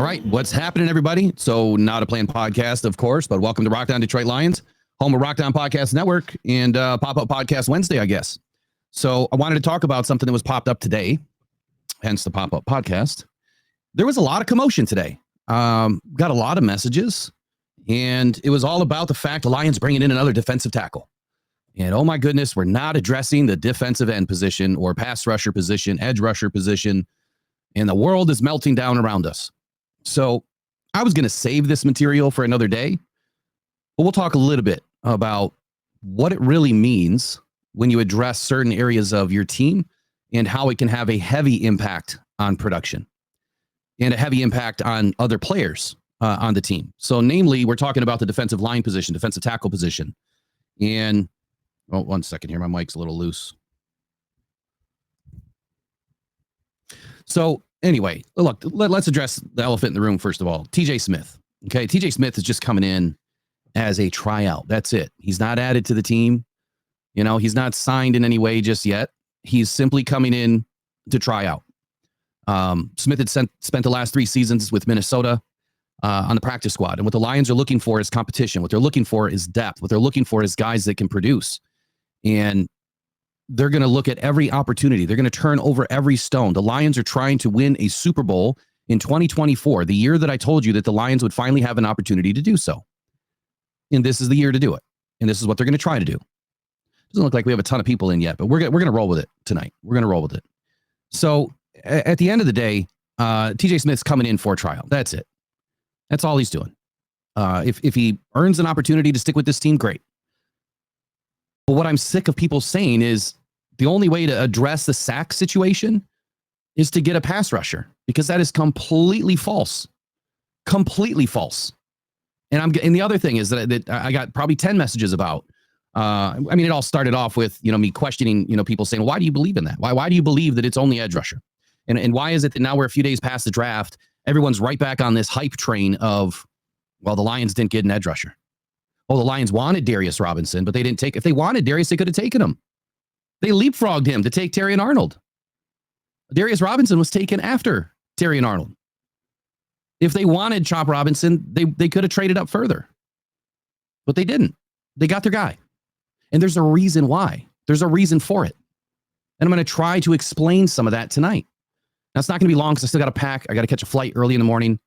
All right, what's happening, everybody? So, not a planned podcast, of course, but welcome to Rock Down Detroit Lions, home of Rock Down Podcast Network and Pop-Up Podcast Wednesday, I guess. So, I wanted to talk about something that was popped up today, hence the Pop-Up Podcast. There was a lot of commotion today. Got a lot of messages, and it was all about the fact the Lions bringing in another defensive tackle. And oh my goodness, we're not addressing the defensive end position or pass rusher position, edge rusher position, and the world is melting down around us. So I was going to save this material for another day, but we'll talk a little bit about what it really means when you address certain areas of your team and how it can have a heavy impact on production and a heavy impact on other players on the team. So namely, we're talking about the defensive line position, defensive tackle position. And oh, one second here. My mic's a little loose. So anyway, look, let's address the elephant in the room first of all. TJ Smith. Okay, TJ Smith is just coming in as a tryout. That's it. He's not added to the team. You know, he's not signed in any way just yet. He's simply coming in to try out. Smith had spent the last 3 seasons with Minnesota on the practice squad. And what the Lions are looking for is competition. What they're looking for is depth. What they're looking for is guys that can produce. And they're going to look at every opportunity. They're going to turn over every stone. The Lions are trying to win a Super Bowl in 2024, the year that I told you that the Lions would finally have an opportunity to do so. And this is the year to do it. And this is what they're going to try to do. Doesn't look like we have a ton of people in yet, but we're going to roll with it tonight. We're going to roll with it. So at the end of the day, TJ Smith's coming in for a trial. That's it. That's all he's doing. If he earns an opportunity to stick with this team, great. But what I'm sick of people saying is the only way to address the sack situation is to get a pass rusher, because that is completely false. Completely false. And the other thing is that I got probably 10 messages about. I mean, it all started off with, me questioning, people saying, why do you believe in that? Why do you believe that it's only edge rusher? And why is it that now we're a few days past the draft, everyone's right back on this hype train of, well, the Lions didn't get an edge rusher. Oh, the Lions wanted Darius Robinson, but they didn't take. If they wanted Darius, they could have taken him. They leapfrogged him to take Terry and Arnold. Darius Robinson was taken after Terry and Arnold. If they wanted Chop Robinson, they could have traded up further. But they didn't. They got their guy. And there's a reason why. There's a reason for it. And I'm going to try to explain some of that tonight. Now, it's not going to be long because I still got to pack. I got to catch a flight early in the morning.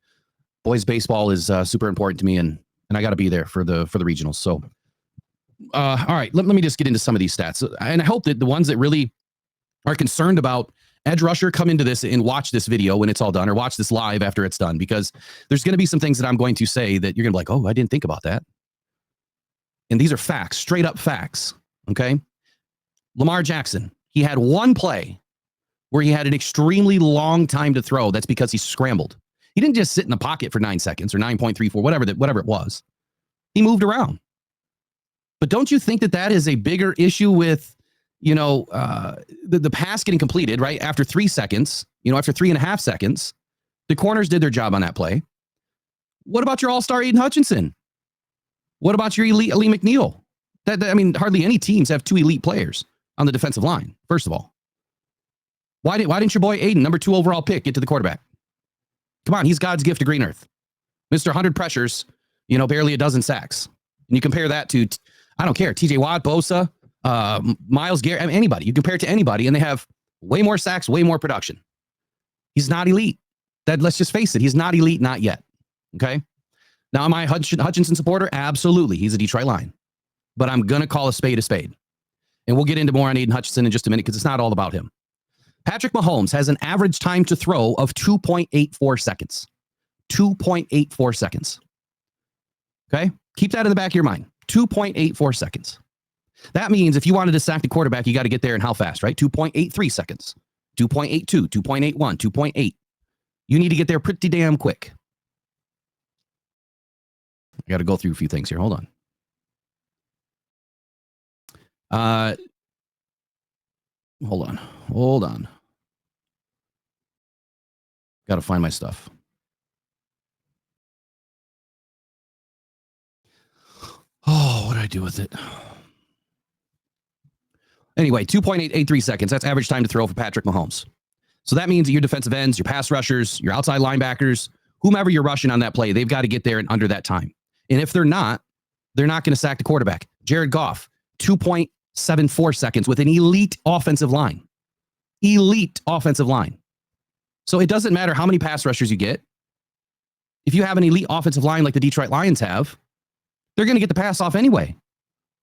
Boys baseball is super important to me, and I got to be there for the regionals. So, all right, let me just get into some of these stats. And I hope that the ones that really are concerned about edge rusher come into this and watch this video when it's all done, or watch this live after it's done, because there's going to be some things that I'm going to say that you're going to be like, oh, I didn't think about that. And these are facts, straight up facts. Okay. Lamar Jackson, he had one play where he had an extremely long time to throw. That's because he scrambled. He didn't just sit in the pocket for 9 seconds or 9.34, whatever it was. He moved around. But don't you think that is a bigger issue with, the pass getting completed, right? After 3 seconds, after 3.5 seconds, the corners did their job on that play. What about your all-star Aiden Hutchinson? What about your elite Lee McNeil? Hardly any teams have 2 elite players on the defensive line, first of all. Why didn't your boy Aiden, number 2 overall pick, get to the quarterback? Come on, he's God's gift to green earth. Mr. 100 pressures, barely a dozen sacks. And you compare that to, I don't care, TJ Watt, Bosa, Myles Garrett, anybody. You compare it to anybody, and they have way more sacks, way more production. He's not elite. Let's just face it, he's not elite, not yet. Okay? Now, am I a Hutchinson supporter? Absolutely. He's a Detroit Lion. But I'm going to call a spade a spade. And we'll get into more on Aiden Hutchinson in just a minute, because it's not all about him. Patrick Mahomes has an average time to throw of 2.84 seconds. 2.84 seconds. Okay? Keep that in the back of your mind. 2.84 seconds. That means if you wanted to sack the quarterback, you got to get there in how fast, right? 2.83 seconds. 2.82, 2.81, 2.8. You need to get there pretty damn quick. I got to go through a few things here. Hold on. Hold on. Got to find my stuff. Oh, what did I do with it? Anyway, 2.883 seconds. That's average time to throw for Patrick Mahomes. So that means that your defensive ends, your pass rushers, your outside linebackers, whomever you're rushing on that play, they've got to get there in under that time. And if they're not going to sack the quarterback. Jared Goff, 2.74 seconds with an elite offensive line. Elite offensive line. So it doesn't matter how many pass rushers you get. If you have an elite offensive line like the Detroit Lions have, they're going to get the pass off anyway.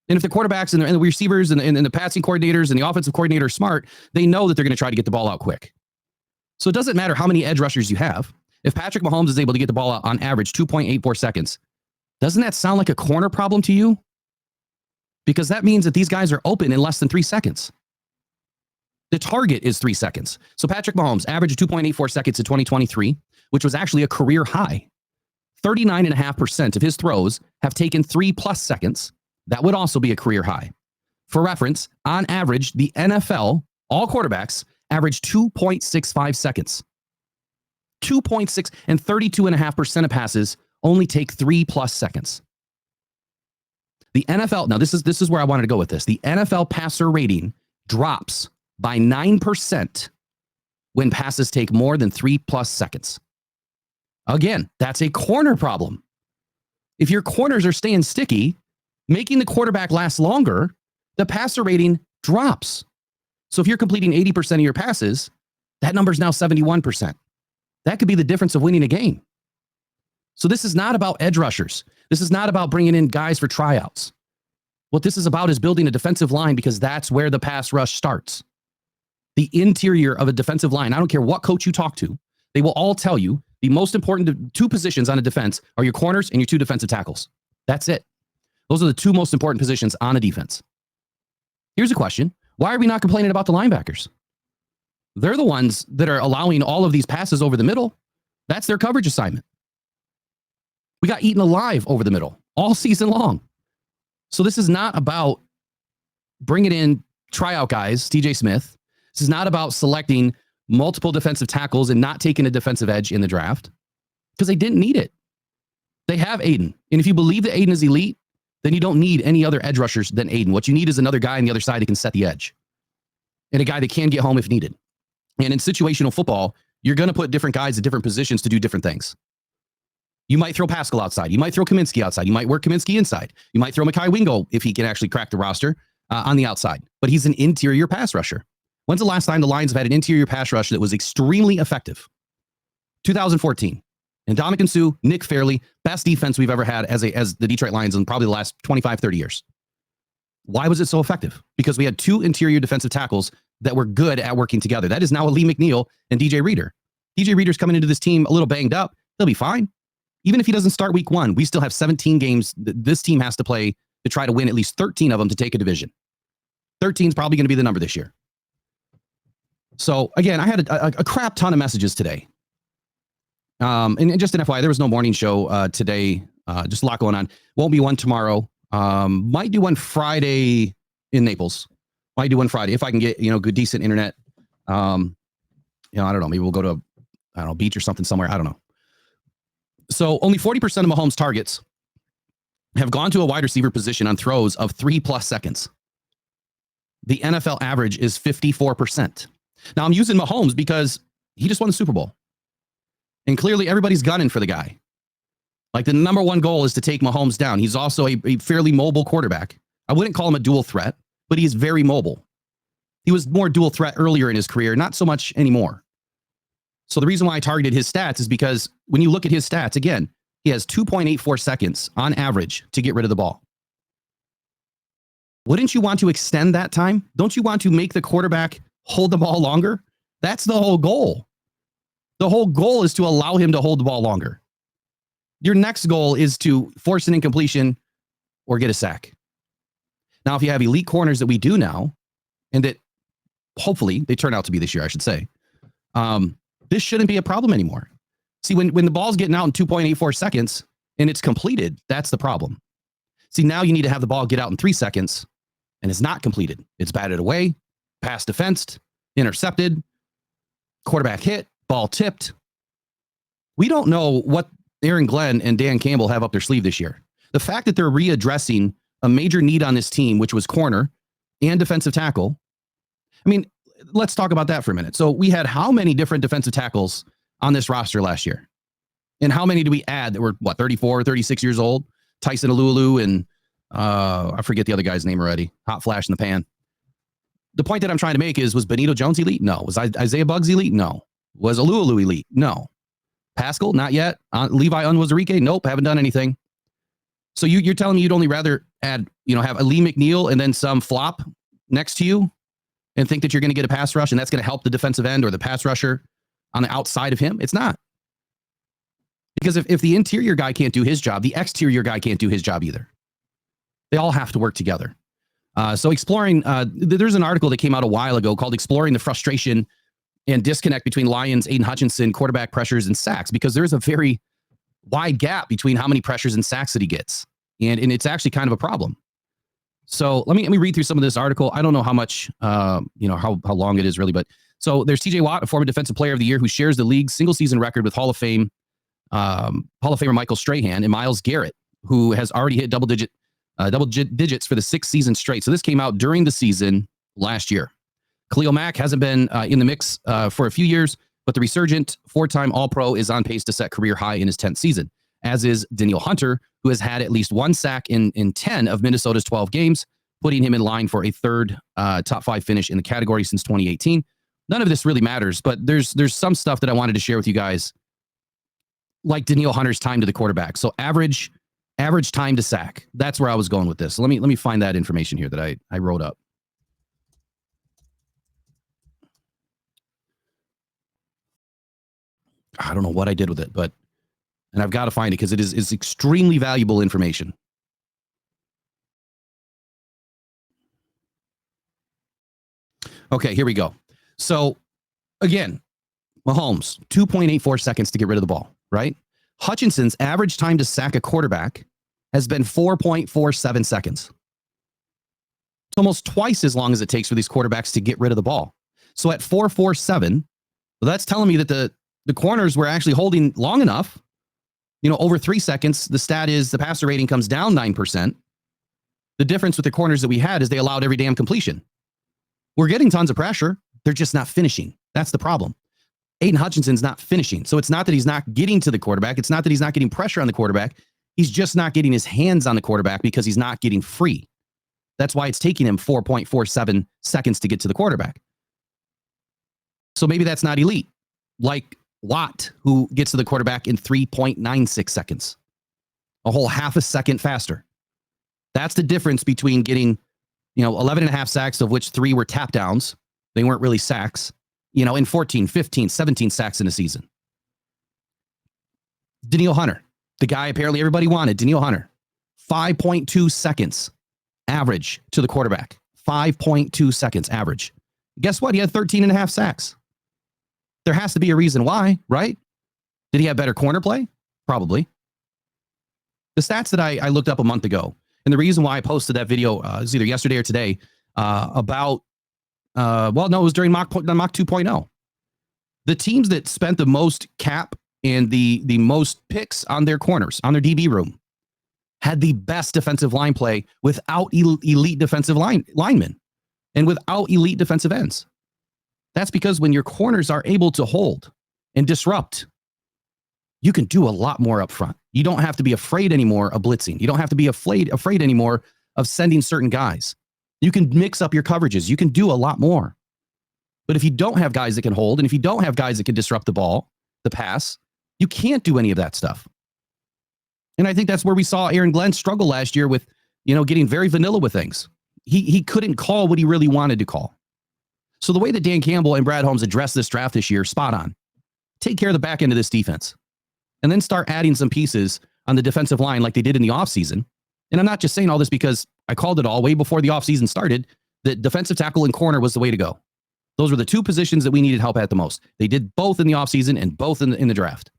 And if the quarterbacks and the receivers and the passing coordinators and the offensive coordinator are smart, they know that they're going to try to get the ball out quick. So it doesn't matter how many edge rushers you have. If Patrick Mahomes is able to get the ball out on average 2.84 seconds, doesn't that sound like a corner problem to you? Because that means that these guys are open in less than 3 seconds. The target is 3 seconds. So Patrick Mahomes averaged 2.84 seconds in 2023, which was actually a career high. 39.5% of his throws have taken 3+ seconds. That would also be a career high. For reference, on average, the NFL, all quarterbacks, average 2.65 seconds. 2.6 and 32.5% of passes only take 3+ seconds. The NFL, now this is where I wanted to go with this. The NFL passer rating drops by 9% when passes take more than 3+ seconds. Again, that's a corner problem. If your corners are staying sticky, making the quarterback last longer, the passer rating drops. So if you're completing 80% of your passes, that number is now 71%. That could be the difference of winning a game. So this is not about edge rushers. This is not about bringing in guys for tryouts. What this is about is building a defensive line because that's where the pass rush starts. The interior of a defensive line, I don't care what coach you talk to, they will all tell you the most important 2 positions on a defense are your corners and your 2 defensive tackles. That's it. Those are the 2 most important positions on a defense. Here's a question. Why are we not complaining about the linebackers? They're the ones that are allowing all of these passes over the middle. That's their coverage assignment. We got eaten alive over the middle all season long. So this is not about bringing in tryout guys, TJ Smith. This is not about selecting multiple defensive tackles and not taking a defensive edge in the draft because they didn't need it. They have Aiden. And if you believe that Aiden is elite, then you don't need any other edge rushers than Aiden. What you need is another guy on the other side that can set the edge and a guy that can get home if needed. And in situational football, you're going to put different guys at different positions to do different things. You might throw Pascal outside. You might throw Kaminsky outside. You might work Kaminsky inside. You might throw Mekhi Wingo if he can actually crack the roster on the outside. But he's an interior pass rusher. When's the last time the Lions have had an interior pass rush that was extremely effective? 2014. And Ndamukong Suh, Nick Fairley, best defense we've ever had as the Detroit Lions in probably the last 25, 30 years. Why was it so effective? Because we had 2 interior defensive tackles that were good at working together. That is now Lee McNeil and DJ Reader. DJ Reader's coming into this team a little banged up. He'll be fine. Even if he doesn't start week 1, we still have 17 games that this team has to play to try to win at least 13 of them to take a division. 13 is probably going to be the number this year. So again, I had a crap ton of messages today. And just an FYI, there was no morning show today. Just a lot going on. Won't be one tomorrow. Might do one Friday in Naples. Might do one Friday if I can get good decent internet. I don't know. Maybe we'll go to a beach or something somewhere. I don't know. So only 40% of Mahomes' targets have gone to a wide receiver position on throws of 3+ seconds. The NFL average is 54%. Now I'm using Mahomes because he just won the Super Bowl. And clearly everybody's gunning for the guy. Like the number one goal is to take Mahomes down. He's also a fairly mobile quarterback. I wouldn't call him a dual threat, but he is very mobile. He was more dual threat earlier in his career, not so much anymore. So the reason why I targeted his stats is because when you look at his stats, again, he has 2.84 seconds on average to get rid of the ball. Wouldn't you want to extend that time? Don't you want to make the quarterback hold the ball longer? That's the whole goal. The whole goal is to allow him to hold the ball longer. Your next goal is to force an incompletion or get a sack. Now, if you have elite corners that we do now, and that hopefully they turn out to be this year, I should say, this shouldn't be a problem anymore. See, when the ball's getting out in 2.84 seconds and it's completed, that's the problem. See, now you need to have the ball get out in 3 seconds and it's not completed. It's batted away, pass defensed, intercepted, quarterback hit, ball tipped. We don't know what Aaron Glenn and Dan Campbell have up their sleeve this year. The fact that they're readdressing a major need on this team, which was corner and defensive tackle. I mean, let's talk about that for a minute. So we had how many different defensive tackles on this roster last year? And how many do we add that were, 34, 36 years old? Tyson Alulu and I forget the other guy's name already. Hot flash in the pan. The point that I'm trying to make is, was Benito Jones elite? No. Was Isaiah Buggs elite? No. Was Alulu elite? No. Pascal? Not yet. Levi Unwazurike? Nope. Haven't done anything. So you're telling me you'd only rather add, have Lee McNeil and then some flop next to you and think that you're going to get a pass rush and that's going to help the defensive end or the pass rusher on the outside of him? It's not. Because if the interior guy can't do his job, the exterior guy can't do his job either. They all have to work together. So exploring, there's an article that came out a while ago called Exploring the Frustration and Disconnect Between Lions, Aiden Hutchinson, Quarterback Pressures, and Sacks, because there's a very wide gap between how many pressures and sacks that he gets. And it's actually kind of a problem. So let me read through some of this article. I don't know how much, how long it is really, but so there's TJ Watt, a former Defensive Player of the Year who shares the league's single season record with Hall of Famer Michael Strahan, and Myles Garrett, who has already hit double digits for the 6th season straight. So this came out during the season last year. Khalil Mack hasn't been in the mix for a few years, but the resurgent 4-time All-Pro is on pace to set career high in his 10th season, as is Danielle Hunter, who has had at least 1 sack in 10 of Minnesota's 12 games, putting him in line for a third top 5 finish in the category since 2018. None of this really matters, but there's some stuff that I wanted to share with you guys, like Danielle Hunter's time to the quarterback. So average time to sack. That's where I was going with this. So let me find that information here that I wrote up. I don't know what I did with it, and I've got to find it because it's extremely valuable information. Okay, here we go. So again, Mahomes, 2.84 seconds to get rid of the ball, right? Hutchinson's average time to sack a quarterback has been 4.47 seconds. It's almost twice as long as it takes for these quarterbacks to get rid of the ball. So at 4.47, well, that's telling me that the corners were actually holding long enough. Over 3 seconds, the stat is the passer rating comes down 9%. The difference with the corners that we had is they allowed every damn completion. We're getting tons of pressure. They're just not finishing. That's the problem. Aiden Hutchinson's not finishing. So it's not that he's not getting to the quarterback. It's not that he's not getting pressure on the quarterback. He's just not getting his hands on the quarterback because he's not getting free. That's why it's taking him 4.47 seconds to get to the quarterback. So maybe that's not elite. Like Watt, who gets to the quarterback in 3.96 seconds, a whole half a second faster. That's the difference between getting, 11 and a half sacks, of which 3 were tap downs. They weren't really sacks, in 14, 15, 17 sacks in a season. Danielle Hunter, the guy apparently everybody wanted, Danielle Hunter, 5.2 seconds average to the quarterback, 5.2 seconds average. Guess what? He had 13 and a half sacks. There has to be a reason why, right? Did he have better corner play? Probably. The stats that I looked up a month ago, and the reason why I posted that video is either yesterday or today about, it was during Mock 2.0. The teams that spent the most cap and the most picks on their corners, on their DB room, had the best defensive line play without elite defensive linemen and without elite defensive ends. That's because when your corners are able to hold and disrupt, you can do a lot more up front. You don't have to be afraid anymore of blitzing. You don't have to be afraid anymore of sending certain guys. You can mix up your coverages. You can do a lot more. But if you don't have guys that can hold, and if you don't have guys that can disrupt the ball, the pass, you can't do any of that stuff. And I think that's where we saw Aaron Glenn struggle last year with, getting very vanilla with things. He couldn't call what he really wanted to call. So the way that Dan Campbell and Brad Holmes addressed this draft this year, spot on. Take care of the back end of this defense. And then start adding some pieces on the defensive line like they did in the offseason. And I'm not just saying all this because I called it all way before the offseason started, that defensive tackle and corner was the way to go. Those were the 2 positions that we needed help at the most. They did both in the offseason and both in the draft.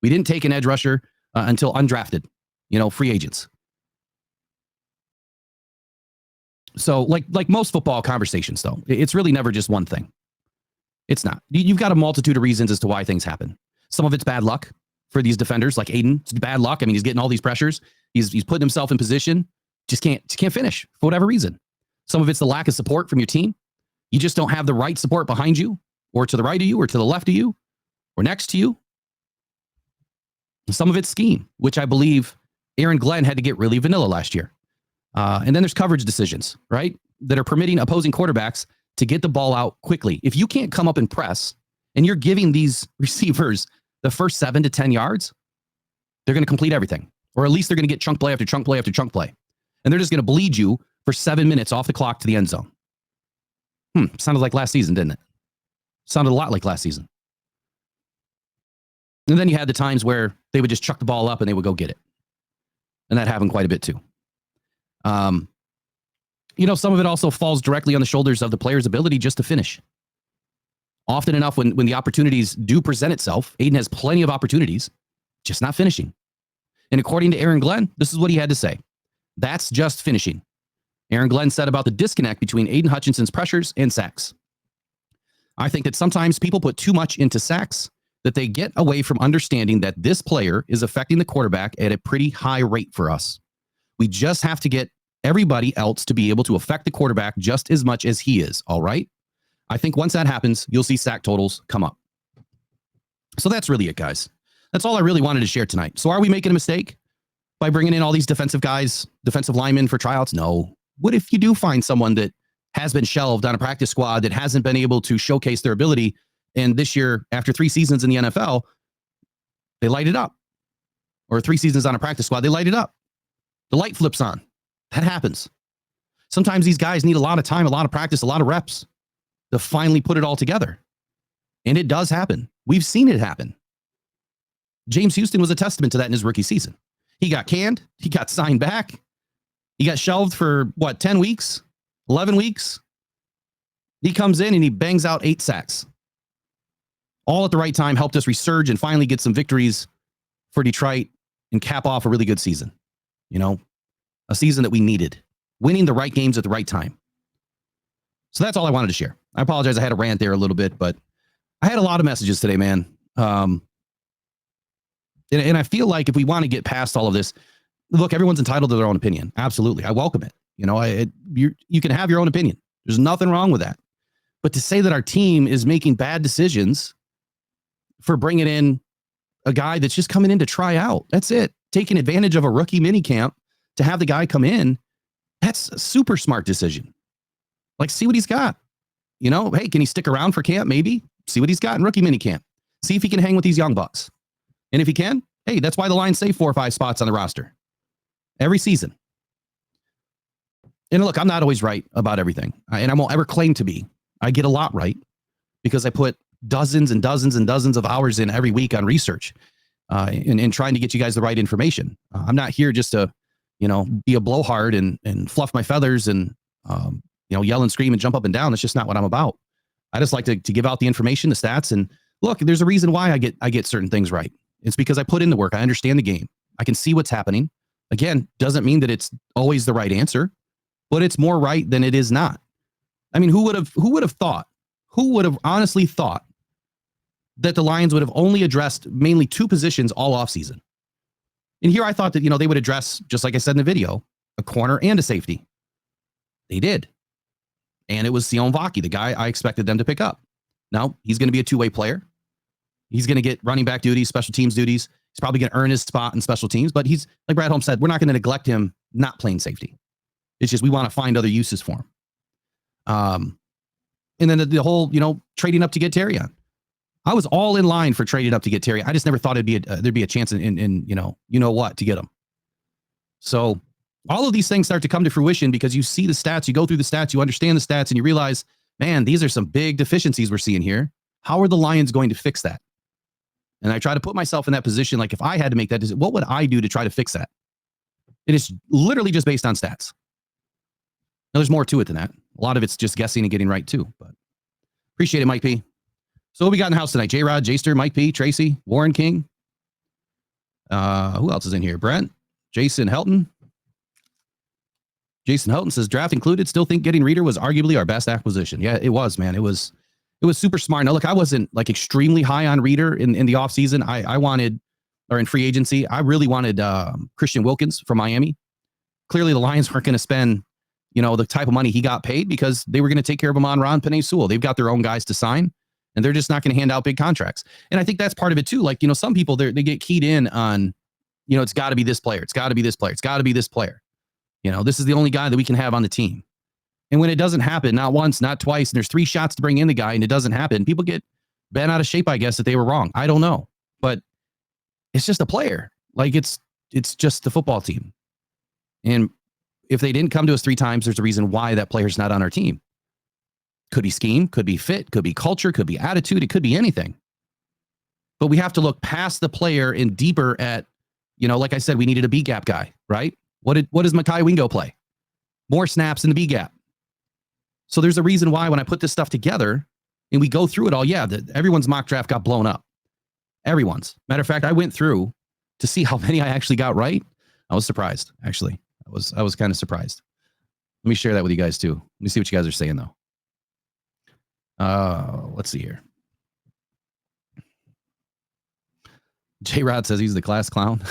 We didn't take an edge rusher until undrafted, free agents. So like most football conversations, though, it's really never just one thing. It's not. You've got a multitude of reasons as to why things happen. Some of it's bad luck for these defenders like Aiden. It's bad luck. I mean, he's getting all these pressures. He's putting himself in position. Just can't finish for whatever reason. Some of it's the lack of support from your team. You just don't have the right support behind you or to the right of you or to the left of you or next to you. Some of it's scheme, which I believe Aaron Glenn had to get really vanilla last year. And then there's coverage decisions, right, that are permitting opposing quarterbacks to get the ball out quickly. If you can't come up and press and you're giving these receivers the first 7 to 10 yards, they're going to complete everything. Or at least they're going to get chunk play after chunk play after chunk play. And they're just going to bleed you for 7 minutes off the clock to the end zone. Sounded like last season, didn't it? Sounded a lot like last season. And then you had the times where they would just chuck the ball up and they would go get it. And that happened quite a bit too. Some of it also falls directly on the shoulders of the player's ability just to finish. Often enough, when the opportunities do present itself, Aiden has plenty of opportunities, just not finishing. And according to Aaron Glenn, this is what he had to say. That's just finishing. Aaron Glenn said about the disconnect between Aiden Hutchinson's pressures and sacks. I think that sometimes people put too much into sacks, that they get away from understanding that this player is affecting the quarterback at a pretty high rate for us. We just have to get everybody else to be able to affect the quarterback just as much as he is, all right? I think once that happens, you'll see sack totals come up. So that's really it, guys. That's all I really wanted to share tonight. So are we making a mistake by bringing in all these defensive guys, defensive linemen for tryouts? No. What if you do find someone that has been shelved on a practice squad that hasn't been able to showcase their ability, and this year, after 3 seasons in the NFL, they light it up? Or 3 seasons on a practice squad, they light it up. The light flips on. That happens. Sometimes these guys need a lot of time, a lot of practice, a lot of reps to finally put it all together. And it does happen. We've seen it happen. James Houston was a testament to that in his rookie season. He got canned. He got signed back. He got shelved for, 10 weeks? 11 weeks? He comes in and he bangs out 8 sacks. All at the right time, helped us resurge and finally get some victories for Detroit and cap off a really good season. A season that we needed. Winning the right games at the right time. So that's all I wanted to share. I apologize. I had a rant there a little bit, but I had a lot of messages today, man. And I feel like if we want to get past all of this, look, everyone's entitled to their own opinion. Absolutely. I welcome it. You can have your own opinion. There's nothing wrong with that. But to say that our team is making bad decisions for bringing in a guy that's just coming in to try out, that's it. Taking advantage of a rookie minicamp to have the guy come in, that's a super smart decision. Like, see what he's got. Hey, can he stick around for camp? Maybe. See what he's got in rookie minicamp. See if he can hang with these young bucks. And if he can, hey, that's why the Lions save 4 or 5 spots on the roster every season. And look, I'm not always right about everything, and I won't ever claim to be. I get a lot right because I put dozens and dozens and dozens of hours in every week on research and trying to get you guys the right information. I'm not here just to, be a blowhard and fluff my feathers and, yell and scream and jump up and down. That's just not what I'm about. I just like to give out the information, the stats, and look, there's a reason why I get certain things right. It's because I put in the work. I understand the game. I can see what's happening. Again, doesn't mean that it's always the right answer, but it's more right than it is not. I mean, who would have honestly thought that the Lions would have only addressed mainly 2 positions all offseason? And here I thought that, they would address, just like I said in the video, a corner and a safety. They did. And it was Sion Vaki, the guy I expected them to pick up. Now, he's going to be a 2-way player. He's going to get running back duties, special teams duties. He's probably going to earn his spot in special teams, but he's, like Brad Holmes said, we're not going to neglect him not playing safety. It's just we want to find other uses for him. And then the whole, trading up to get Terry on. I was all in line for trading up to get Terry. I just never thought there'd be a chance in what to get him. So all of these things start to come to fruition because you see the stats, you go through the stats, you understand the stats, and you realize, man, these are some big deficiencies we're seeing here. How are the Lions going to fix that? And I try to put myself in that position. Like, if I had to make that decision, what would I do to try to fix that? It is literally just based on stats. Now, there's more to it than that. A lot of it's just guessing and getting right too, but appreciate it, Mike P. So what we got in the house tonight? J-Rod, Jster, Mike P, Tracy, Warren King. Who else is in here? Brent, Jason Helton. Jason Helton says, draft included, still think getting Reader was arguably our best acquisition. Yeah, it was, man. It was super smart. Now, look, I wasn't like extremely high on Reader in the offseason. I wanted, or in free agency, I really wanted Christian Wilkins from Miami. Clearly, the Lions weren't going to spend, the type of money he got paid because they were going to take care of him on Ron Penei Sewell. They've got their own guys to sign. and they're just not going to hand out big contracts. And I think that's part of it too. Like, some people they get keyed in on, it's got to be this player. It's got to be this player. It's got to be this player. This is the only guy that we can have on the team. And when it doesn't happen, not once, not twice, and there's 3 shots to bring in the guy and it doesn't happen, people get bent out of shape, I guess, that they were wrong. I don't know. But it's just a player. Like it's just the football team. And if they didn't come to us 3 times, there's a reason why that player's not on our team. Could be scheme, could be fit, could be culture, could be attitude, it could be anything. But we have to look past the player and deeper at, like I said, we needed a B gap guy, right? What does Mekhi Wingo play? More snaps in the B gap. So there's a reason why when I put this stuff together and we go through it all, everyone's mock draft got blown up. Everyone's. Matter of fact, I went through to see how many I actually got right. I was surprised, actually. I was kind of surprised. Let me share that with you guys too. Let me see what you guys are saying though. Let's see here. J-Rod says he's the class clown.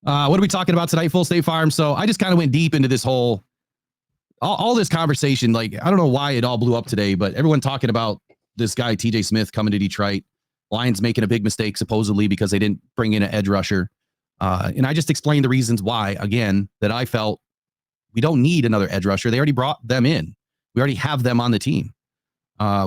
What are we talking about tonight, Full State Farm? So I just kind of went deep into this whole, all this conversation. Like, I don't know why it all blew up today, but everyone talking about this guy, TJ Smith, coming to Detroit. Lions making a big mistake, supposedly, because they didn't bring in an edge rusher. And I just explained the reasons why, again, that I felt we don't need another edge rusher. They already brought them in. We already have them on the team.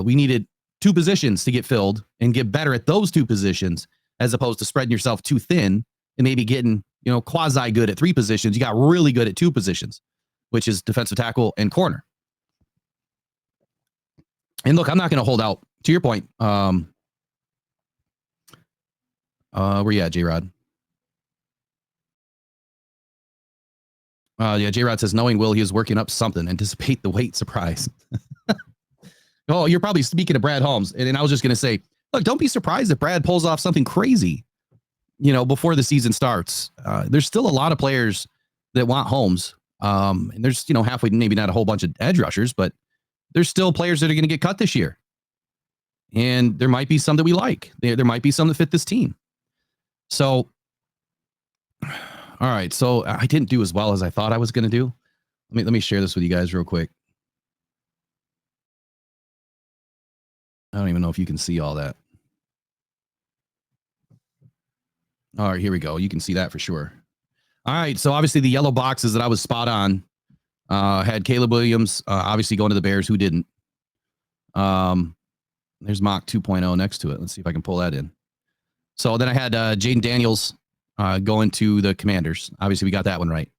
We needed 2 positions to get filled and get better at those 2 positions, as opposed to spreading yourself too thin and maybe getting, quasi good at 3 positions. You got really good at 2 positions, which is defensive tackle and corner. And look, I'm not going to hold out. To your point, where you at, J-Rod? J-Rod says, knowing Will, he was working up something. Anticipate the weight surprise. Oh, you're probably speaking of Brad Holmes. And I was just going to say, look, don't be surprised if Brad pulls off something crazy, before the season starts. There's still a lot of players that want Holmes. And there's, halfway, maybe not a whole bunch of edge rushers, but there's still players that are going to get cut this year. And there might be some that we like. There might be some that fit this team. So, all right. So I didn't do as well as I thought I was going to do. Let me share this with you guys real quick. I don't even know if you can see all that. All right, here we go. You can see that for sure. All right. So obviously the yellow boxes that I was spot on had Caleb Williams, obviously going to the Bears. Who didn't? There's mock 2.0 next to it. Let's see if I can pull that in. So then I had Jaden Daniels going to the Commanders. Obviously, we got that one right.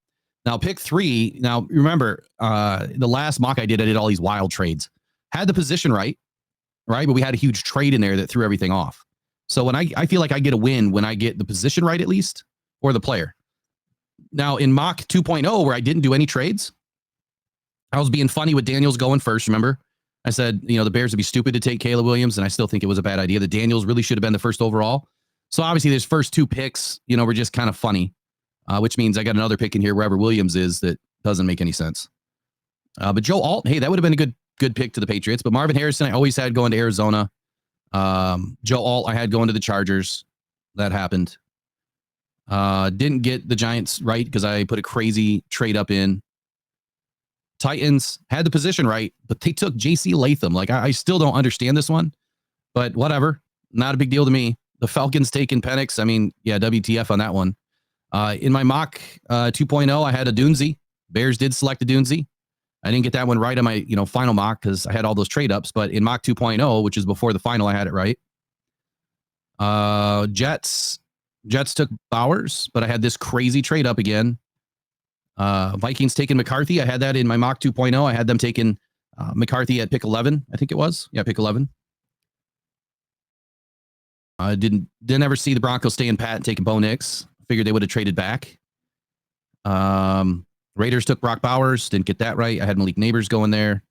Now, pick 3. Now, remember, the last mock I did all these wild trades. Had the position right? But we had a huge trade in there that threw everything off. So when I feel like I get a win when I get the position right, at least, or the player. Now, in mock 2.0, where I didn't do any trades, I was being funny with Daniels going first, remember? I said, the Bears would be stupid to take Caleb Williams, and I still think it was a bad idea. The Daniels really should have been the first overall. So obviously, there's first 2 picks, were just kind of funny, which means I got another pick in here wherever Williams is that doesn't make any sense. But Joe Alt, hey, that would have been a good pick to the Patriots. But Marvin Harrison, I always had going to Arizona. Joe Alt, I had going to the Chargers. That happened. Didn't get the Giants right because I put a crazy trade up in. Titans had the position right, but they took J.C. Latham. Like, I still don't understand this one, but whatever. Not a big deal to me. The Falcons taking Penix. I mean, yeah, WTF on that one. In my mock 2.0, I had a Dunze. Bears did select a Dunze. I didn't get that one right on my final mock because I had all those trade ups. But in mock 2.0, which is before the final, I had it right. Jets took Bowers, but I had this crazy trade up again. Vikings taking McCarthy. I had that in my mock 2.0. I had them taking McCarthy at pick 11. I think it was. Yeah, pick 11. I didn't ever see the Broncos staying pat and taking Bo Nix. Figured they would have traded back. Raiders took Brock Bowers. Didn't get that right. I had Malik Neighbors going there.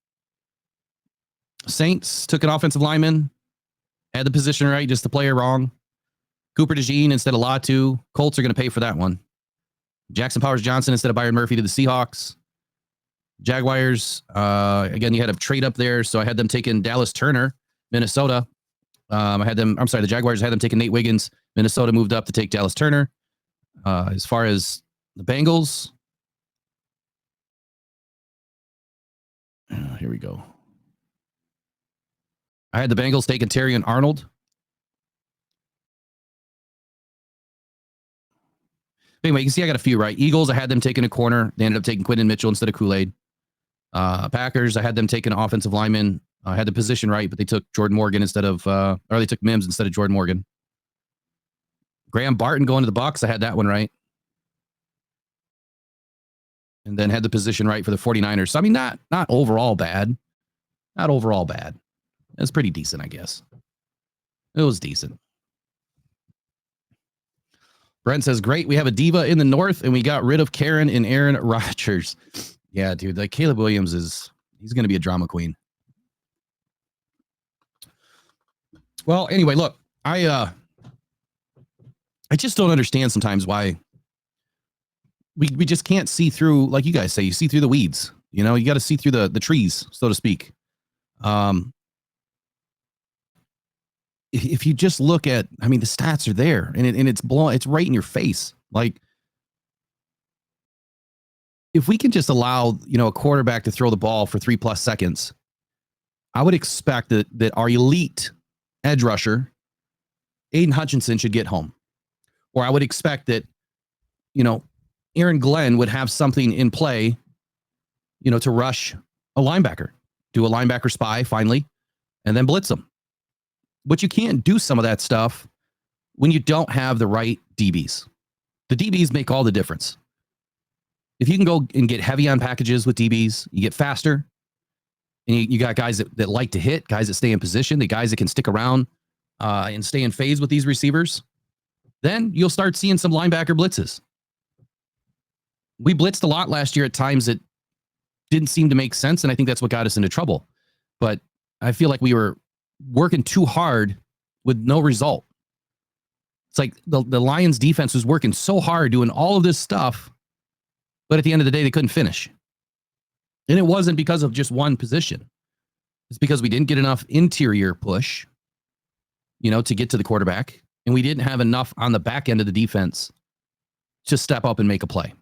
Saints took an offensive lineman. Had the position right, just the player wrong. Cooper DeJean instead of Latu. Colts are going to pay for that one. Jackson Powers Johnson instead of Byron Murphy to the Seahawks. Jaguars, again, you had a trade up there, so I had them taking Dallas Turner, Minnesota. The Jaguars had them taking Nate Wiggins. Minnesota moved up to take Dallas Turner. As far as the Bengals, here we go. I had the Bengals taking Terry and Arnold. Anyway, you can see I got a few right. Eagles, I had them taking a corner. They ended up taking Quinton Mitchell instead of Kool-Aid. Packers, I had them taking an offensive lineman. I had the position right, but they took Jordan Morgan instead of, or they took Mims instead of Jordan Morgan. Graham Barton going to the Bucks. I had that one right. And then had the position right for the 49ers. So, I mean, not overall bad. Not overall bad. It's pretty decent, I guess. It was decent. Brent says, great. We have a diva in the north, and we got rid of Karen and Aaron Rodgers. Yeah, dude. Like Caleb Williams he's going to be a drama queen. Well, anyway, look, I just don't understand sometimes why we just can't see through, like you guys say, you see through the weeds. You know, you got to see through the trees, so to speak. If you just look at, I mean, the stats are there, and it's right in your face. Like, if we can just allow, a quarterback to throw the ball for 3+ seconds, I would expect that our elite edge rusher, Aiden Hutchinson, should get home. Or I would expect that, Aaron Glenn would have something in play, to rush a linebacker, do a linebacker spy finally, and then blitz them. But you can't do some of that stuff when you don't have the right DBs. The DBs make all the difference. If you can go and get heavy on packages with DBs, you get faster. And you got guys that like to hit, guys that stay in position, the guys that can stick around and stay in phase with these receivers. Then you'll start seeing some linebacker blitzes. We blitzed a lot last year at times that didn't seem to make sense, and I think that's what got us into trouble. But I feel like we were working too hard with no result. It's like the Lions defense was working so hard doing all of this stuff, but at the end of the day, they couldn't finish. And it wasn't because of just one position. It's because we didn't get enough interior push, to get to the quarterback. And we didn't have enough on the back end of the defense to step up and make a play.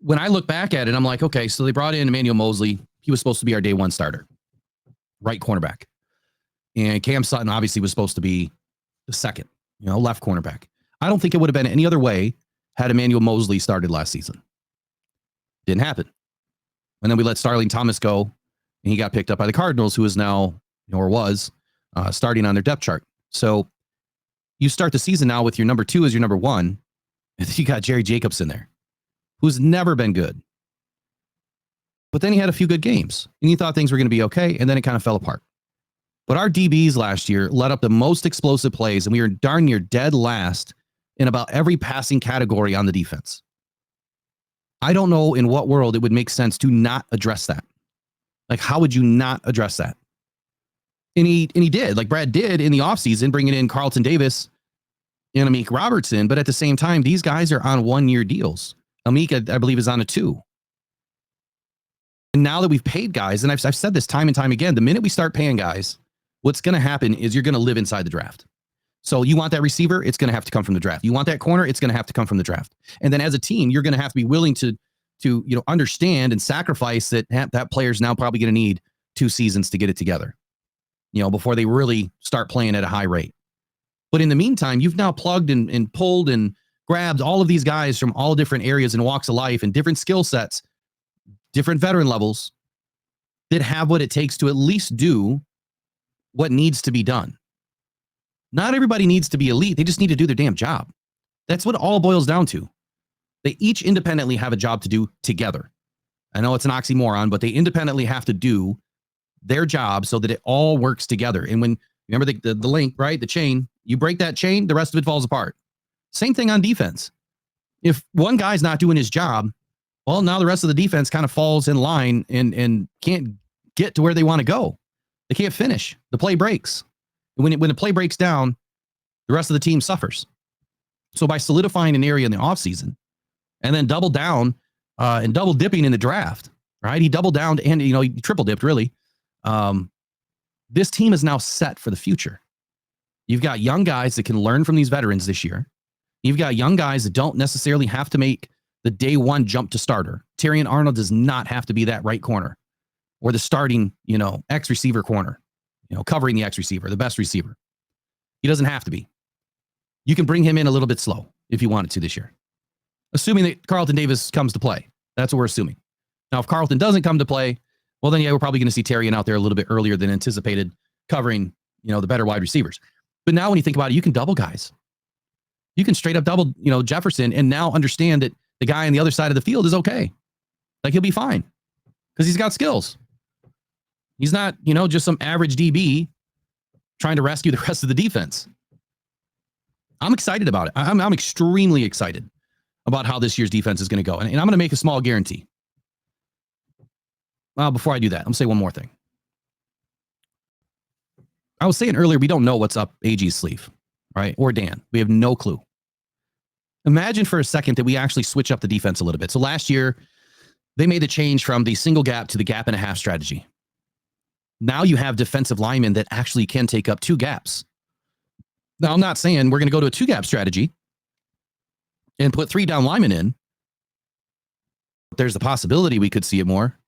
When I look back at it, I'm like, okay, so they brought in Emmanuel Mosley. He was supposed to be our day one starter, right cornerback. And Cam Sutton obviously was supposed to be the second, left cornerback. I don't think it would have been any other way had Emmanuel Mosley started last season. Didn't happen. And then we let Starling Thomas go, and he got picked up by the Cardinals, who is now, or was, starting on their depth chart. So you start the season now with your number 2 as your number 1, and then you got Jerry Jacobs in there, who's never been good. But then he had a few good games, and you thought things were going to be okay, and then it kind of fell apart. But our DBs last year led up the most explosive plays, and we were darn near dead last in about every passing category on the defense. I don't know in what world it would make sense to not address that. Like, how would you not address that? And he did, like Brad did in the offseason, bringing in Carlton Davis and Amik Robertson. But at the same time, these guys are on 1-year deals. Amik, I believe, is on a 2. And now that we've paid guys, and I've said this time and time again, the minute we start paying guys, what's going to happen is you're going to live inside the draft. So you want that receiver, it's going to have to come from the draft. You want that corner, it's going to have to come from the draft. And then as a team, you're going to have to be willing to understand and sacrifice that player's now probably going to need 2 seasons to get it together, before they really start playing at a high rate. But in the meantime, you've now plugged and pulled and grabbed all of these guys from all different areas and walks of life and different skill sets, different veteran levels that have what it takes to at least do what needs to be done. Not everybody needs to be elite. They just need to do their damn job. That's what it all boils down to. They each independently have a job to do together. I know it's an oxymoron, but they independently have to do their job so that it all works together. And when, remember the link, right? The chain, you break that chain, the rest of it falls apart. Same thing on defense. If one guy's not doing his job, well, now the rest of the defense kind of falls in line and can't get to where they want to go. They can't finish. The play breaks. When the play breaks down, the rest of the team suffers. So by solidifying an area in the offseason and then double down and double dipping in the draft, right? He doubled down and, he triple dipped really. This team is now set for the future. You've got young guys that can learn from these veterans this year. You've got young guys that don't necessarily have to make the day one jump to starter. Terrion Arnold does not have to be that right corner or the starting, X receiver corner. covering the X receiver, the best receiver. He doesn't have to be. You can bring him in a little bit slow if you wanted to this year, assuming that Carlton Davis comes to play. That's what we're assuming. Now, if Carlton doesn't come to play, well, then, we're probably going to see Terrian out there a little bit earlier than anticipated, covering, the better wide receivers. But now when you think about it, you can double guys. You can straight up double, Jefferson, and now understand that the guy on the other side of the field is okay. Like, he'll be fine because he's got skills. He's not, just some average DB trying to rescue the rest of the defense. I'm excited about it. I'm extremely excited about how this year's defense is going to go. And I'm going to make a small guarantee. Well, before I do that, I'm going to say one more thing. I was saying earlier, we don't know what's up AG's sleeve, right? Or Dan. We have no clue. Imagine for a second that we actually switch up the defense a little bit. So last year, they made the change from the single gap to the gap and a half strategy. Now you have defensive linemen that actually can take up two gaps. Now, I'm not saying we're going to go to a two gap strategy and put 3 down linemen in. There's the possibility we could see it more.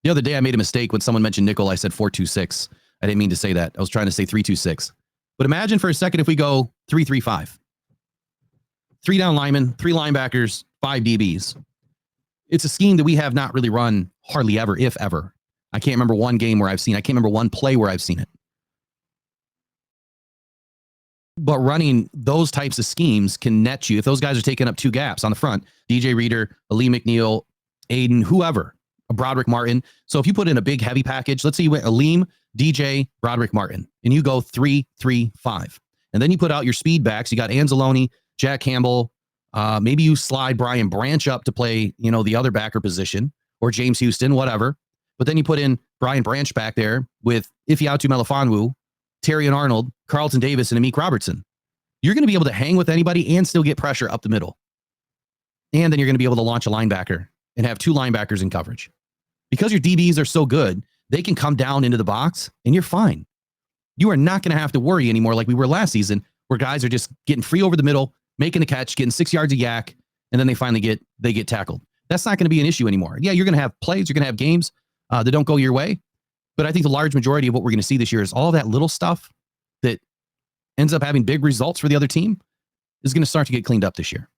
The other day, I made a mistake when someone mentioned nickel. I said 4-2-6. I didn't mean to say that. I was trying to say 3-2-6. But imagine for a second if we go 3-3-5. 3 down linemen, 3 linebackers, 5 DBs. It's a scheme that we have not really run hardly ever, if ever. I can't remember one game where I've seen it. I can't remember one play where I've seen it. But running those types of schemes can net you. If those guys are taking up 2 gaps on the front, DJ Reader, Ali McNeil, Aiden, whoever, Broderick Martin. So if you put in a big heavy package, let's say you went Aleem, DJ, Broderick Martin, and you go 3-3-5. And then you put out your speed backs. You got Anzalone, Jack Campbell. Maybe you slide Brian Branch up to play, the other backer position, or James Houston, whatever. But then you put in Brian Branch back there with Ifeatu Melifonwu, Terrian Arnold, Carlton Davis, and Amik Robertson. You're going to be able to hang with anybody and still get pressure up the middle. And then you're going to be able to launch a linebacker and have 2 linebackers in coverage. Because your DBs are so good, they can come down into the box and you're fine. You are not going to have to worry anymore like we were last season, where guys are just getting free over the middle, making a catch, getting 6 yards of yak, and then they finally get tackled. That's not going to be an issue anymore. Yeah, you're going to have plays, you're going to have games that don't go your way. But I think the large majority of what we're going to see this year is all that little stuff that ends up having big results for the other team is going to start to get cleaned up this year.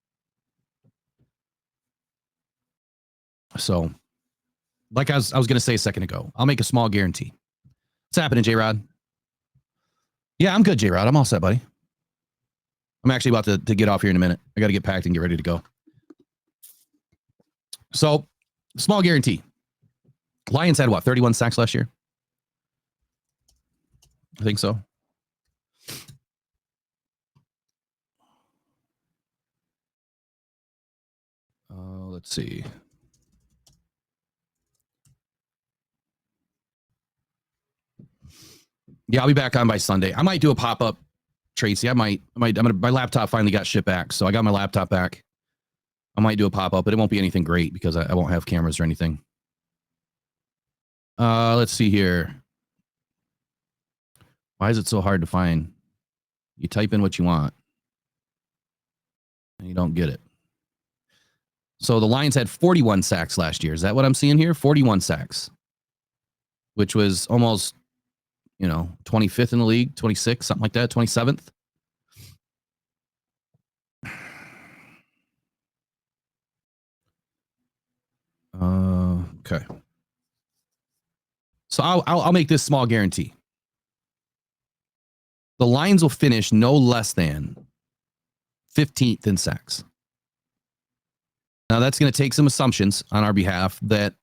So, like I was going to say a second ago, I'll make a small guarantee. What's happening, J-Rod? Yeah, I'm good, J-Rod. I'm all set, buddy. I'm actually about to get off here in a minute. I got to get packed and get ready to go. So, small guarantee. Lions had what, 31 sacks last year? I think so. Let's see. Yeah, I'll be back on by Sunday. I might do a pop-up, Tracy. my laptop finally got shipped back, so I got my laptop back. I might do a pop-up, but it won't be anything great because I won't have cameras or anything. Let's see here. Why is it so hard to find? You type in what you want, and you don't get it. So the Lions had 41 sacks last year. Is that what I'm seeing here? 41 sacks, which was almost, 25th in the league, 26th, something like that, 27th. Okay. So I'll make this small guarantee. The Lions will finish no less than 15th in sacks. Now, that's going to take some assumptions on our behalf that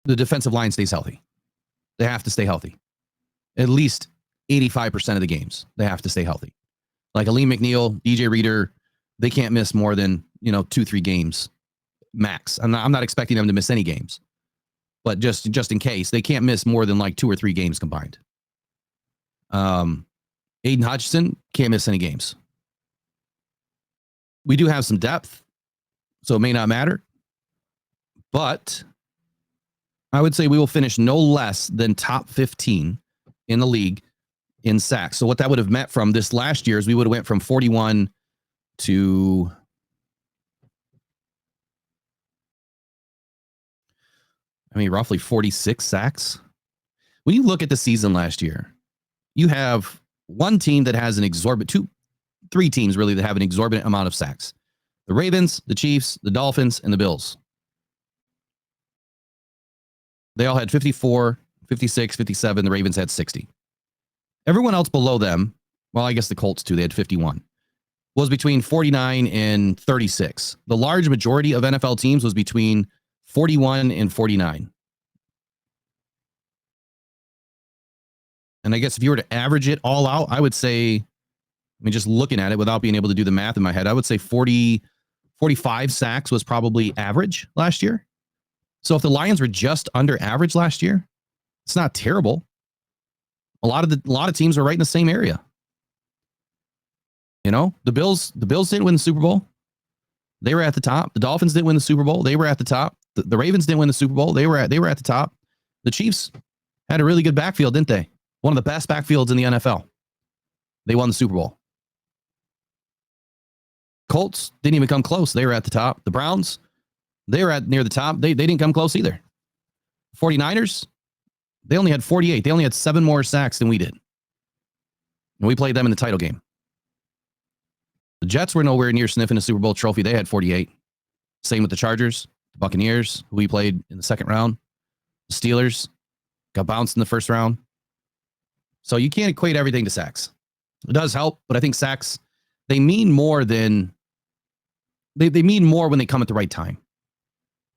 the defensive line stays healthy. They have to stay healthy. At least 85% of the games, they have to stay healthy. Like Aleem McNeil, DJ Reader, they can't miss more than, 2-3 games max. I'm not expecting them to miss any games. But just in case, they can't miss more than like 2 or 3 games combined. Aiden Hutchinson can't miss any games. We do have some depth, so it may not matter. But I would say we will finish no less than top 15 in the league in sacks. So what that would have meant from this last year is we would have went from 41 to roughly 46 sacks, When you look at the season last year, you have one team that has an exorbitant, three teams really that have an exorbitant amount of sacks. The Ravens, the Chiefs, the Dolphins, and the Bills. They all had 54, 56, 57. The Ravens had 60. Everyone else below them, well, I guess the Colts too, they had 51, was between 49 and 36. The large majority of NFL teams was between 41 and 49. And I guess if you were to average it all out, I would say, I mean, just looking at it without being able to do the math in my head, I would say 45 sacks was probably average last year. So if the Lions were just under average last year, it's not terrible. A lot of teams are right in the same area. You know, the Bills didn't win the Super Bowl. They were at the top. The Dolphins didn't win the Super Bowl. They were at the top. The Ravens didn't win the Super Bowl. They were at the top. The Chiefs had a really good backfield, didn't they? One of the best backfields in the NFL. They won the Super Bowl. Colts didn't even come close. They were at the top. The Browns, they were at near the top. They didn't come close either. 49ers, they only had 48. They only had 7 more sacks than we did. And we played them in the title game. The Jets were nowhere near sniffing a Super Bowl trophy. They had 48. Same with the Chargers, the Buccaneers, who we played in the second round. The Steelers got bounced in the first round. So you can't equate everything to sacks. It does help, but I think sacks, they mean more than they mean more when they come at the right time.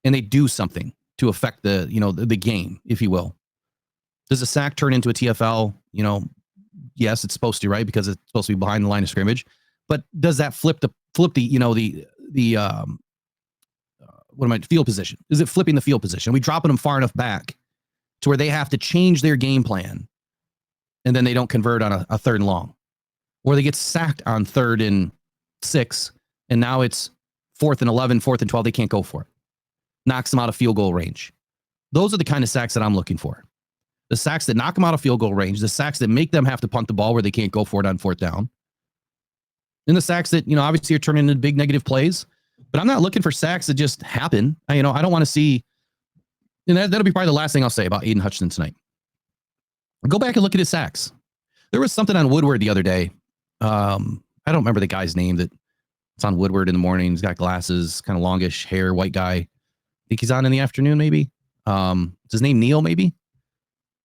And they do something to affect the game, if you will. Does a sack turn into a TFL? Yes, it's supposed to, right? Because it's supposed to be behind the line of scrimmage. But does that flip the field position? Is it flipping the field position? Are we dropping them far enough back to where they have to change their game plan and then they don't convert on a third and long? Or they get sacked on 3rd and 6 and now it's 4th and 11, 4th and 12. They can't go for it. Knocks them out of field goal range. Those are the kind of sacks that I'm looking for. The sacks that knock them out of field goal range, the sacks that make them have to punt the ball where they can't go for it on 4th down. And the sacks that, obviously are turning into big negative plays. But I'm not looking for sacks that just happen. I don't want to see, and that'll be probably the last thing I'll say about Aiden Hutchinson tonight. Go back and look at his sacks. There was something on Woodward the other day. I don't remember the guy's name that's on Woodward in the morning. He's got glasses, kind of longish hair, white guy. I think he's on in the afternoon, maybe. Is his name Neil, maybe?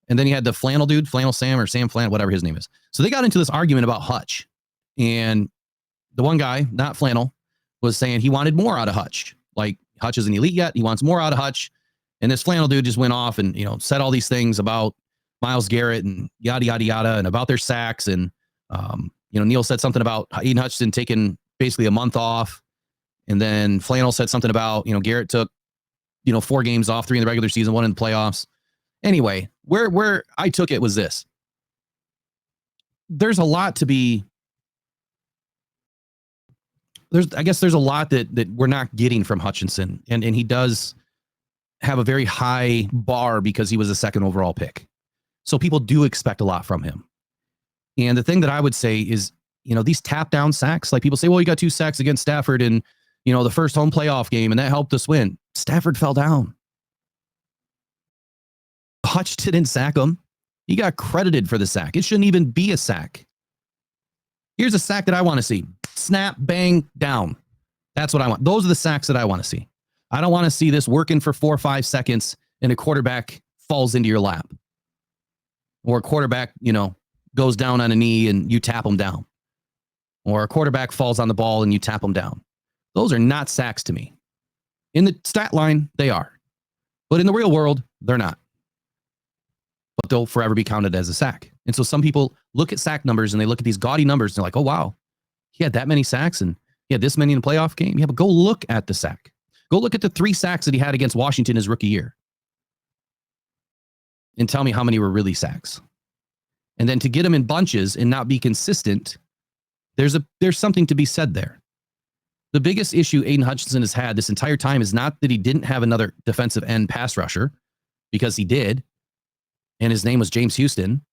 And then you had the flannel dude, Flannel Sam or Sam Flannel, whatever his name is. So they got into this argument about Hutch. And the one guy, not Flannel, was saying he wanted more out of Hutch. Like, Hutch isn't elite yet. He wants more out of Hutch. And this Flannel dude just went off and, said all these things about Myles Garrett and yada, yada, yada, and about their sacks. And, Neil said something about Aiden Hutchinson taking basically a month off. And then Flannel said something about, Garrett took, 4 games off, 3 in the regular season, 1 in the playoffs. Anyway, where I took it was this. There's a lot to be... I guess there's a lot that we're not getting from Hutchinson. And he does have a very high bar because he was a 2nd overall pick. So people do expect a lot from him. And the thing that I would say is, these tap down sacks, like people say, well, you got 2 sacks against Stafford in, the first home playoff game, and that helped us win. Stafford fell down. Hutch didn't sack him. He got credited for the sack. It shouldn't even be a sack. Here's a sack that I want to see. Snap, bang, down. That's what I want. Those are the sacks that I want to see. I don't want to see this working for 4 or 5 seconds and a quarterback falls into your lap. Or a quarterback, goes down on a knee and you tap him down. Or a quarterback falls on the ball and you tap him down. Those are not sacks to me. In the stat line, they are. But in the real world, they're not. But they'll forever be counted as a sack. And so some people look at sack numbers and they look at these gaudy numbers and they're like, oh, wow, he had that many sacks and he had this many in the playoff game. Yeah, but go look at the sack. Go look at the 3 sacks that he had against Washington his rookie year. And tell me how many were really sacks. And then to get him in bunches and not be consistent, there's something to be said there. The biggest issue Aiden Hutchinson has had this entire time is not that he didn't have another defensive end pass rusher, because he did. And his name was James Houston.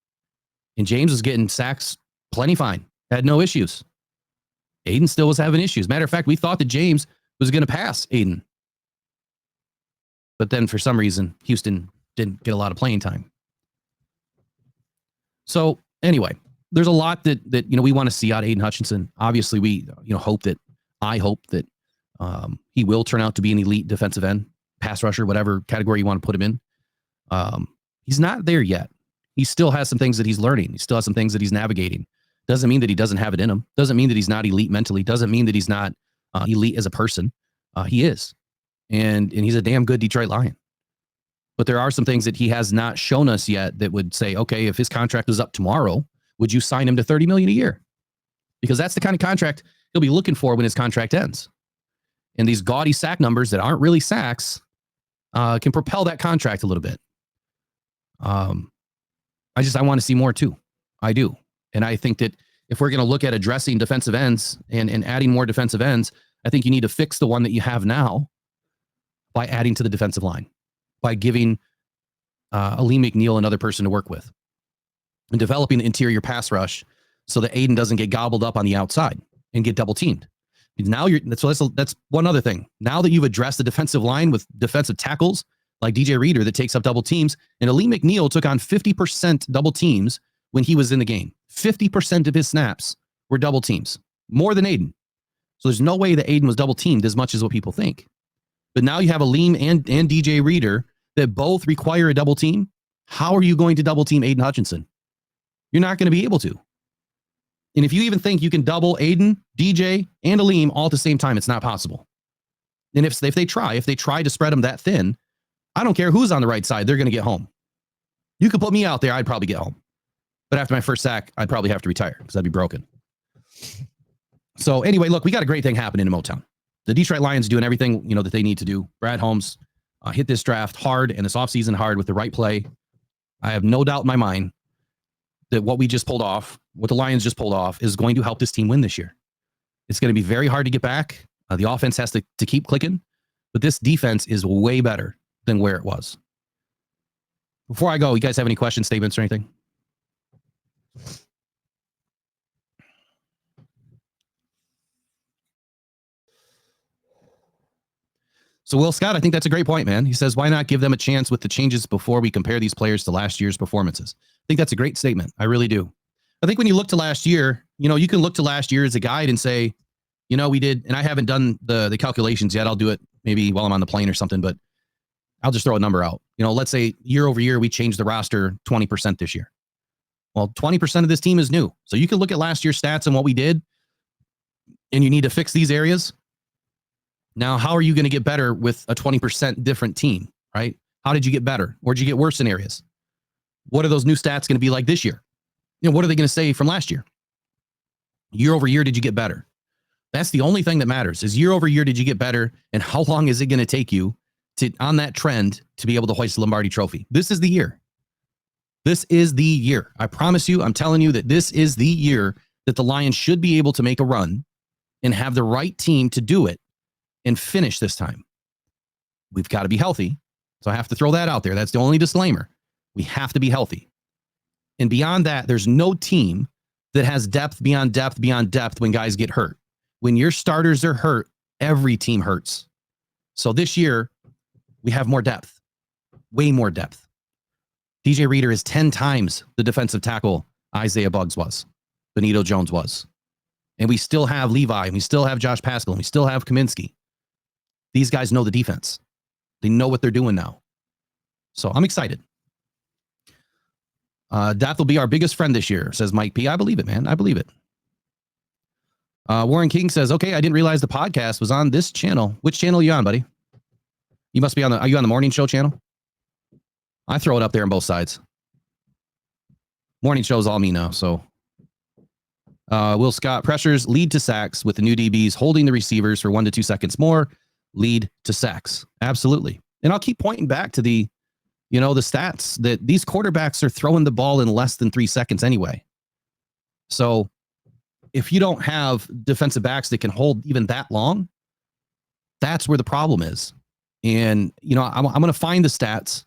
And James was getting sacks plenty fine. Had no issues. Aiden still was having issues. Matter of fact, we thought that James was going to pass Aiden. But then for some reason, Houston didn't get a lot of playing time. So anyway, there's a lot that we want to see out of Aiden Hutchinson. Obviously, we I hope that he will turn out to be an elite defensive end, pass rusher, whatever category you want to put him in. He's not there yet. He still has some things that he's learning. He still has some things that he's navigating. Doesn't mean that he doesn't have it in him. Doesn't mean that he's not elite mentally. Doesn't mean that he's not elite as a person. He is. And he's a damn good Detroit Lion. But there are some things that he has not shown us yet that would say, okay, if his contract is up tomorrow, would you sign him to $30 million a year? Because that's the kind of contract he'll be looking for when his contract ends. And these gaudy sack numbers that aren't really sacks can propel that contract a little bit. I want to see more too. I do. And I think that if we're going to look at addressing defensive ends and adding more defensive ends, I think you need to fix the one that you have now by adding to the defensive line, by giving Aleem McNeil another person to work with, and developing the interior pass rush so that Aiden doesn't get gobbled up on the outside and get double teamed. Now that's one other thing. Now that you've addressed the defensive line with defensive tackles like DJ Reader that takes up double teams, and Aleem McNeil took on 50% double teams when he was in the game. 50% of his snaps were double teams, more than Aiden. So there's no way that Aiden was double teamed as much as what people think. But now you have Aleem and DJ Reader that both require a double team. How are you going to double team Aiden Hutchinson? You're not going to be able to. And if you even think you can double Aiden, DJ, and Aleem all at the same time, it's not possible. And if they try to spread them that thin, I don't care who's on the right side, they're going to get home. You could put me out there, I'd probably get home. But after my first sack, I'd probably have to retire because I'd be broken. So anyway, look, we got a great thing happening in Motown. The Detroit Lions doing everything, that they need to do. Brad Holmes hit this draft hard and this offseason hard with the right play. I have no doubt in my mind that what the Lions just pulled off is going to help this team win this year. It's going to be very hard to get back. The offense has to keep clicking, but this defense is way better than where it was. Before I go, you guys have any questions, statements, or anything? So Will Scott, I think that's a great point, man. He says, why not give them a chance with the changes before we compare these players to last year's performances? I think that's a great statement. I really do. I think when you look to last year, you can look to last year as a guide and say, we did, and I haven't done the calculations yet. I'll do it maybe while I'm on the plane or something, but I'll just throw a number out. Let's say year over year, we changed the roster 20% this year. Well, 20% of this team is new. So you can look at last year's stats and what we did, and you need to fix these areas. Now, how are you going to get better with a 20% different team, right? How did you get better? Or did you get worse in areas? What are those new stats going to be like this year? What are they going to say from last year? Year over year, did you get better? That's the only thing that matters is year over year, did you get better? And how long is it going to take you on that trend to be able to hoist the Lombardi Trophy? This is the year. This is the year. I promise you, I'm telling you that this is the year that the Lions should be able to make a run and have the right team to do it and finish this time. We've got to be healthy. So I have to throw that out there. That's the only disclaimer. We have to be healthy. And beyond that, there's no team that has depth beyond depth beyond depth when guys get hurt. When your starters are hurt, every team hurts. So this year, we have more depth, way more depth. DJ Reader is 10 times the defensive tackle Isaiah Buggs was, Benito Jones was. And we still have Levi, and we still have Josh Paschal, and we still have Kaminsky. These guys know the defense. They know what they're doing now. So I'm excited. Death will be our biggest friend this year, says Mike P. I believe it, man. I believe it. Warren King says, okay, I didn't realize the podcast was on this channel. Which channel are you on, buddy? You must be are you on the morning show channel? I throw it up there on both sides. Morning show's all me now, so. Will Scott, pressures lead to sacks with the new DBs holding the receivers for 1 to 2 seconds more lead to sacks. Absolutely. And I'll keep pointing back to the stats that these quarterbacks are throwing the ball in less than 3 seconds anyway. So if you don't have defensive backs that can hold even that long, that's where the problem is. And, I'm going to find the stats.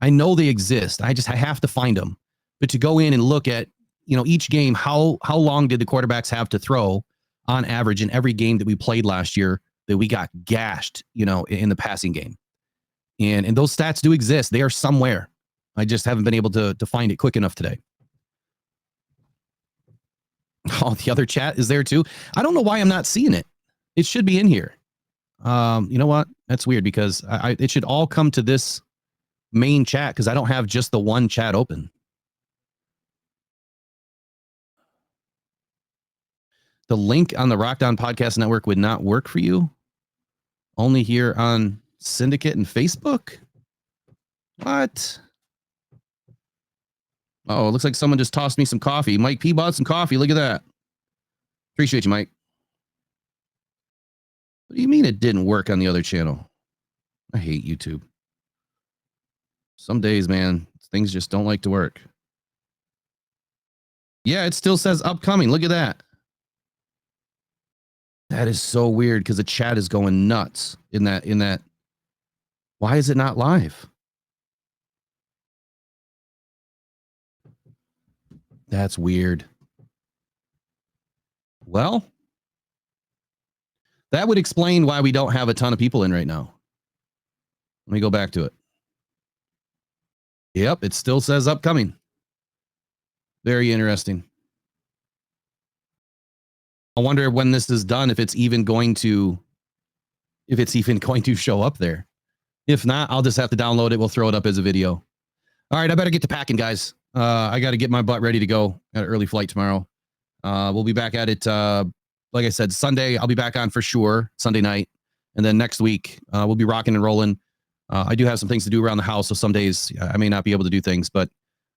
I know they exist. I have to find them. But to go in and look at, each game, how long did the quarterbacks have to throw on average in every game that we played last year that we got gashed, in the passing game. And those stats do exist. They are somewhere. I just haven't been able to find it quick enough today. Oh, the other chat is there too. I don't know why I'm not seeing it. It should be in here. You know what? That's weird because it should all come to this main chat because I don't have just the one chat open. The link on the Rockdown Podcast Network would not work for you. Only here on Syndicate and Facebook? What? Oh, it looks like someone just tossed me some coffee. Mike P bought some coffee. Look at that. Appreciate you, Mike. What do you mean it didn't work on the other channel? I hate YouTube. Some days, man, things just don't like to work. Yeah, it still says upcoming. Look at that. That is so weird because the chat is going nuts in that. Why is it not live? That's weird. Well, that would explain why we don't have a ton of people in right now. Let me go back to it. Yep, it still says upcoming. Very interesting. I wonder when this is done if it's even going to show up there. If not, I'll just have to download it. We'll throw it up as a video. All right, I better get to packing, guys. I got to get my butt ready to go. Got an early flight tomorrow. We'll be back at it. Like I said, Sunday, I'll be back on for sure, Sunday night. And then next week, we'll be rocking and rolling. I do have some things to do around the house, so some days I may not be able to do things, but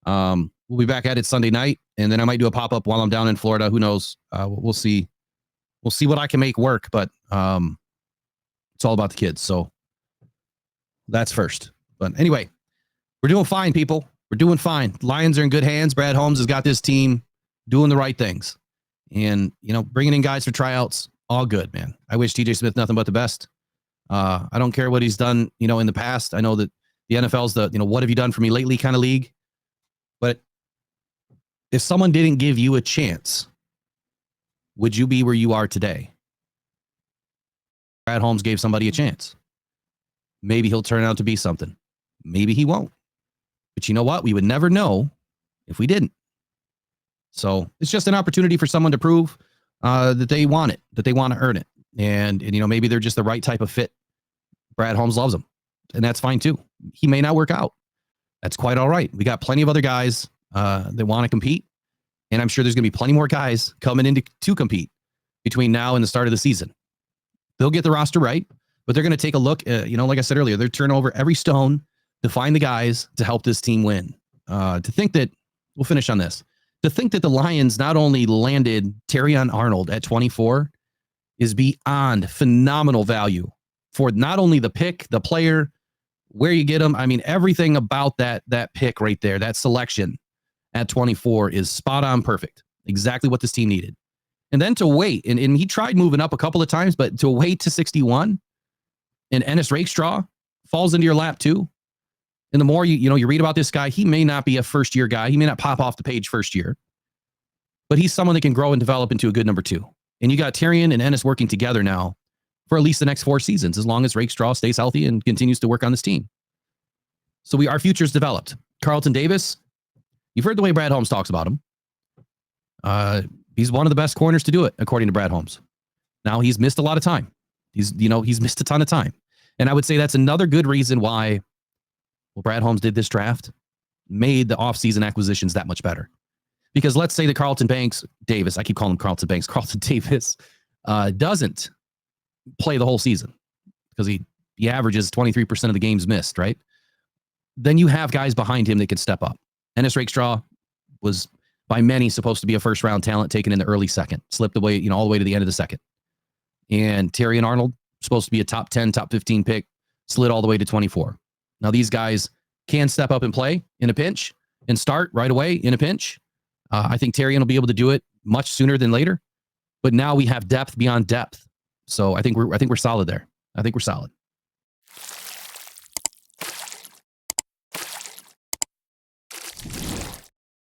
we'll be back at it Sunday night. And then I might do a pop-up while I'm down in Florida. Who knows? We'll see. We'll see what I can make work, but it's all about the kids. So that's first. But anyway, we're doing fine, people. We're doing fine. Lions are in good hands. Brad Holmes has got this team doing the right things. And, bringing in guys for tryouts, all good, man. I wish TJ Smith nothing but the best. I don't care what he's done, in the past. I know that the NFL's the, what have you done for me lately kind of league. But if someone didn't give you a chance, would you be where you are today? Brad Holmes gave somebody a chance. Maybe he'll turn out to be something. Maybe he won't. But you know what? We would never know if we didn't. So it's just an opportunity for someone to prove that they want it, that they want to earn it. And maybe they're just the right type of fit. Brad Holmes loves them. And that's fine too. He may not work out. That's quite all right. We got plenty of other guys that want to compete. And I'm sure there's going to be plenty more guys coming in to compete between now and the start of the season. They'll get the roster right, but they're going to take a look at, like I said earlier, they're turning over every stone to find the guys to help this team win. To think that, we'll finish on this, to think that the Lions not only landed Terrion Arnold at 24 is beyond phenomenal value for not only the pick, the player, where you get them. I mean, everything about that pick right there, that selection at 24 is spot on perfect. Exactly what this team needed. And then to wait, and he tried moving up a couple of times, but to wait to 61 and Ennis Rakestraw falls into your lap too. And the more you read about this guy, he may not be a first year guy. He may not pop off the page first year, but he's someone that can grow and develop into a good number 2. And you got Terrion and Ennis working together now for at least the next 4 seasons, as long as Rakestraw stays healthy and continues to work on this team. So our future's developed. Carlton Davis, you've heard the way Brad Holmes talks about him. He's one of the best corners to do it, according to Brad Holmes. Now, he's missed a lot of time. He's missed a ton of time. And I would say that's another good reason why Brad Holmes did this draft, made the offseason acquisitions that much better. Because let's say that Carlton Davis, I keep calling him Carlton Davis, doesn't play the whole season because he averages 23% of the games missed, right? Then you have guys behind him that can step up. Ennis Rakestraw was by many supposed to be a first round talent taken in the early second, slipped away, all the way to the end of the second. And Terrion Arnold supposed to be a top 10, top 15 pick, slid all the way to 24. Now these guys can step up and play in a pinch and start right away in a pinch. I think Terrion will be able to do it much sooner than later, but now we have depth beyond depth. So I think we're solid there. I think we're solid.